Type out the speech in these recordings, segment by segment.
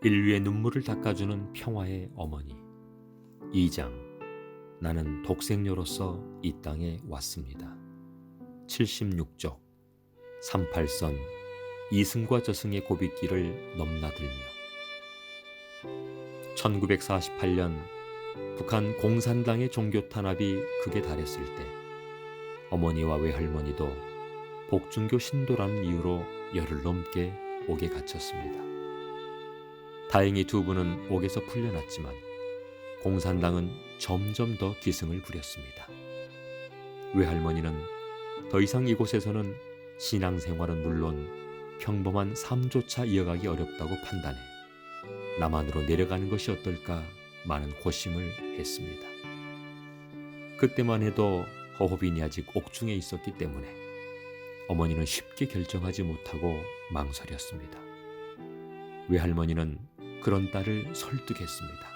인류의 눈물을 닦아주는 평화의 어머니. 2장. 나는 독생녀로서 이 땅에 왔습니다. 76쪽. 38선. 이승과 저승의 고빗길을 넘나들며. 1948년 북한 공산당의 종교 탄압이 극에 달했을 때 어머니와 외할머니도 복중교 신도라는 이유로 열흘 넘게 옥에 갇혔습니다. 다행히 두 분은 옥에서 풀려났지만 공산당은 점점 더 기승을 부렸습니다. 외할머니는 더 이상 이곳에서는 신앙생활은 물론 평범한 삶조차 이어가기 어렵다고 판단해 남한으로 내려가는 것이 어떨까 많은 고심을 했습니다. 그때만 해도 허호빈이 아직 옥중에 있었기 때문에 어머니는 쉽게 결정하지 못하고 망설였습니다. 외할머니는 그런 딸을 설득했습니다.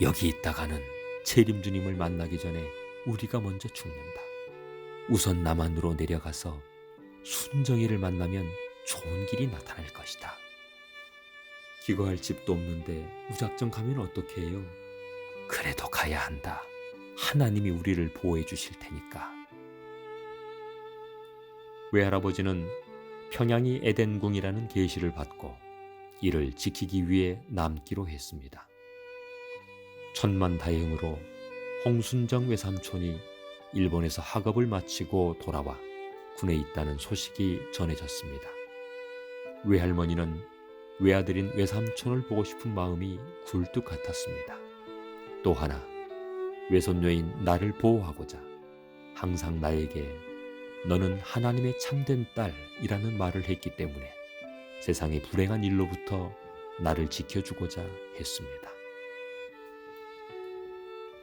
여기 있다가는 재림주님을 만나기 전에 우리가 먼저 죽는다. 우선 남한으로 내려가서 순정이를 만나면 좋은 길이 나타날 것이다. 기거할 집도 없는데 무작정 가면 어떻게 해요? 그래도 가야 한다. 하나님이 우리를 보호해 주실 테니까. 외할아버지는 평양이 에덴궁이라는 계시를 받고 이를 지키기 위해 남기로 했습니다. 천만다행으로 홍순정 외삼촌이 일본에서 학업을 마치고 돌아와 군에 있다는 소식이 전해졌습니다. 외할머니는 외아들인 외삼촌을 보고 싶은 마음이 굴뚝 같았습니다. 또 하나, 외손녀인 나를 보호하고자 항상 나에게 너는 하나님의 참된 딸이라는 말을 했기 때문에 세상의 불행한 일로부터 나를 지켜주고자 했습니다.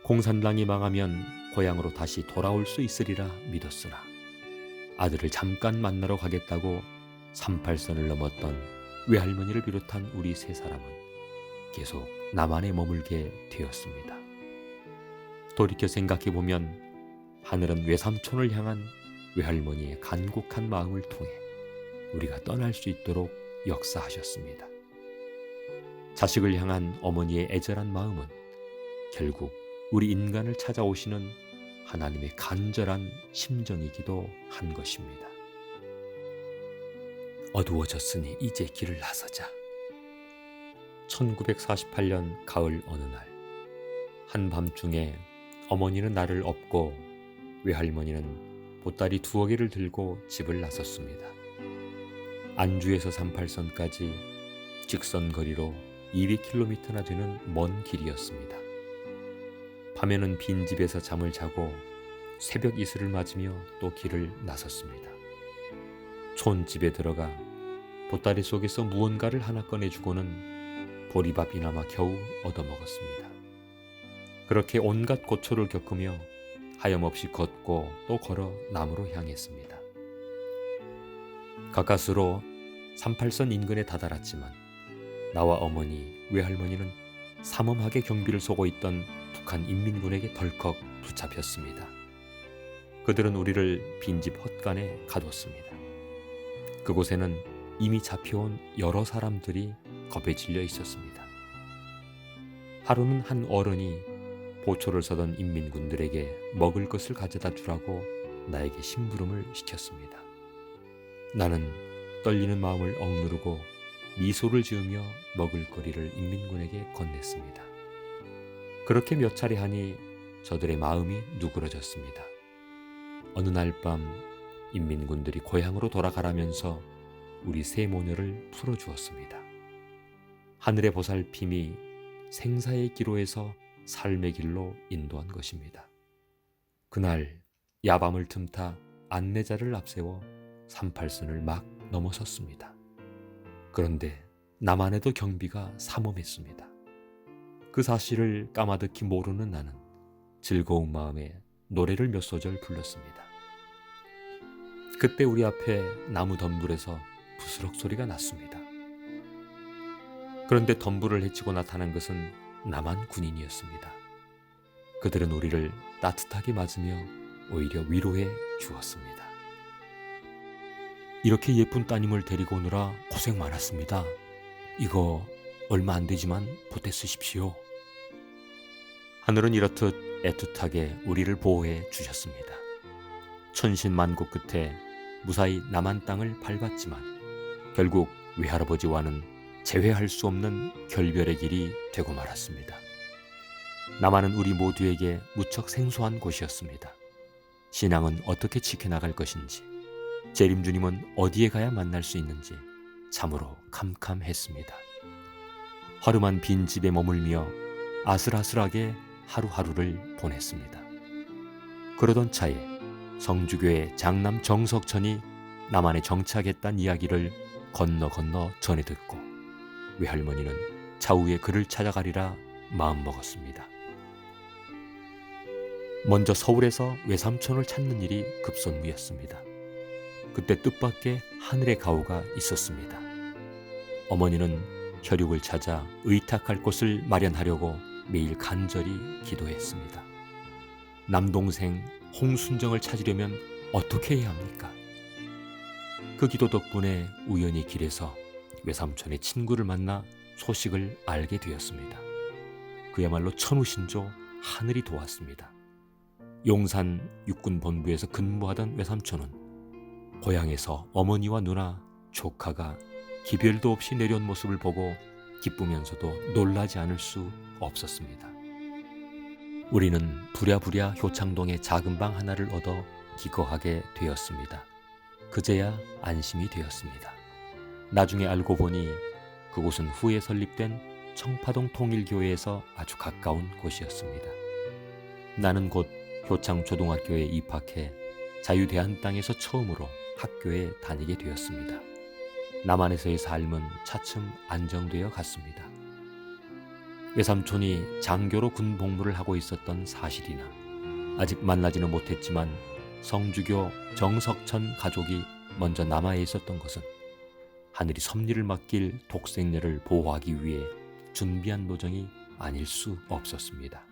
공산당이 망하면 고향으로 다시 돌아올 수 있으리라 믿었으나 아들을 잠깐 만나러 가겠다고 38선을 넘었던 외할머니를 비롯한 우리 세 사람은 계속 남한에 머물게 되었습니다. 돌이켜 생각해보면 하늘은 외삼촌을 향한 외할머니의 간곡한 마음을 통해 우리가 떠날 수 있도록 역사하셨습니다. 자식을 향한 어머니의 애절한 마음은 결국 우리 인간을 찾아오시는 하나님의 간절한 심정이기도 한 것입니다. 어두워졌으니 이제 길을 나서자. 1948년 가을 어느 날 한밤중에 어머니는 나를 업고 외할머니는 보따리 2개를 들고 집을 나섰습니다. 안주에서 38선까지 직선 거리로 200km나 되는 먼 길이었습니다. 밤에는 빈집에서 잠을 자고 새벽 이슬을 맞으며 또 길을 나섰습니다. 촌집에 들어가 보따리 속에서 무언가를 하나 꺼내주고는 보리밥이나마 겨우 얻어먹었습니다. 그렇게 온갖 고초를 겪으며 하염없이 걷고 또 걸어 남으로 향했습니다. 가까스로 38선 인근에 다다랐지만 나와 어머니, 외할머니는 삼엄하게 경비를 쏘고 있던 북한 인민군에게 덜컥 붙잡혔습니다. 그들은 우리를 빈집 헛간에 가뒀습니다. 그곳에는 이미 잡혀온 여러 사람들이 겁에 질려 있었습니다. 하루는 한 어른이 보초를 서던 인민군들에게 먹을 것을 가져다 주라고 나에게 심부름을 시켰습니다. 나는 떨리는 마음을 억누르고 미소를 지으며 먹을거리를 인민군에게 건넸습니다. 그렇게 몇 차례 하니 저들의 마음이 누그러졌습니다. 어느 날 밤 인민군들이 고향으로 돌아가라면서 우리 세 모녀를 풀어주었습니다. 하늘의 보살핌이 생사의 기로에서 삶의 길로 인도한 것입니다. 그날 야밤을 틈타 안내자를 앞세워 38선을 막 넘어섰습니다. 그런데 나만해도 경비가 삼엄했습니다. 그 사실을 까마득히 모르는 나는 즐거운 마음에 노래를 몇 소절 불렀습니다. 그때 우리 앞에 나무 덤불에서 부스럭 소리가 났습니다. 그런데 덤불을 헤치고 나타난 것은 남한 군인이었습니다. 그들은 우리를 따뜻하게 맞으며 오히려 위로해 주었습니다. 이렇게 예쁜 따님을 데리고 오느라 고생 많았습니다. 이거 얼마 안 되지만 보태 쓰십시오. 하늘은 이렇듯 애틋하게 우리를 보호해 주셨습니다. 천신만고 끝에 무사히 남한 땅을 밟았지만 결국 외할아버지와는 재회할 수 없는 결별의 길이 되고 말았습니다. 남한은 우리 모두에게 무척 생소한 곳이었습니다. 신앙은 어떻게 지켜나갈 것인지, 재림주님은 어디에 가야 만날 수 있는지 참으로 캄캄했습니다. 허름한 빈집에 머물며 아슬아슬하게 하루하루를 보냈습니다. 그러던 차에 성주교의 장남 정석천이 남한에 정착했다는 이야기를 건너 전해 듣고 외할머니는 차후에 그를 찾아가리라 마음먹었습니다. 먼저 서울에서 외삼촌을 찾는 일이 급선무였습니다. 그때 뜻밖의 하늘의 가호가 있었습니다. 어머니는 혈육을 찾아 의탁할 곳을 마련하려고 매일 간절히 기도했습니다. 남동생 홍순정을 찾으려면 어떻게 해야 합니까? 그 기도 덕분에 우연히 길에서 외삼촌의 친구를 만나 소식을 알게 되었습니다. 그야말로 천우신조 하늘이 도왔습니다. 용산 육군본부에서 근무하던 외삼촌은 고향에서 어머니와 누나, 조카가 기별도 없이 내려온 모습을 보고 기쁘면서도 놀라지 않을 수 없었습니다. 우리는 부랴부랴 효창동의 작은 방 하나를 얻어 기거하게 되었습니다. 그제야 안심이 되었습니다. 나중에 알고 보니 그곳은 후에 설립된 청파동 통일교회에서 아주 가까운 곳이었습니다. 나는 곧 효창초등학교에 입학해 자유대한 땅에서 처음으로 학교에 다니게 되었습니다. 남한에서의 삶은 차츰 안정되어 갔습니다. 외삼촌이 장교로 군 복무를 하고 있었던 사실이나 아직 만나지는 못했지만 성주교 정석천 가족이 먼저 남하에 있었던 것은 하늘이 섭리를 맡길 독생녀를 보호하기 위해 준비한 노정이 아닐 수 없었습니다.